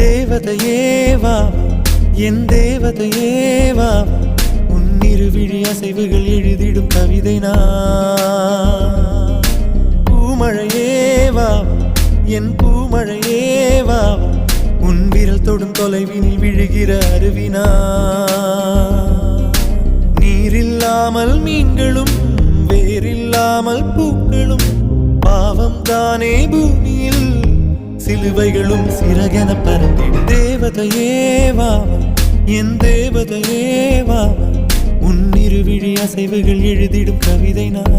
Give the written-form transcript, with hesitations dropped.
தேவதையேவா என் தேவதையேவா உன் இருவிழி அசைவுகள் எழுதிடும் கவிதை நான் பூமழையேவா என் பூமழையேவா உன் விரல் தொடும் தொலைவினில் விழுகிற அருவினா நீரில்லாமல் மீன்களும் வேறில்லாமல் பூக்களும் பாவம் தானே பூமியில் சிலுவைகளும் சிறகென பறந்திடு தேவதையேவா என் தேவதையேவா உன் இருவிழி அசைவுகள் எழுதிடும் கவிதை நான்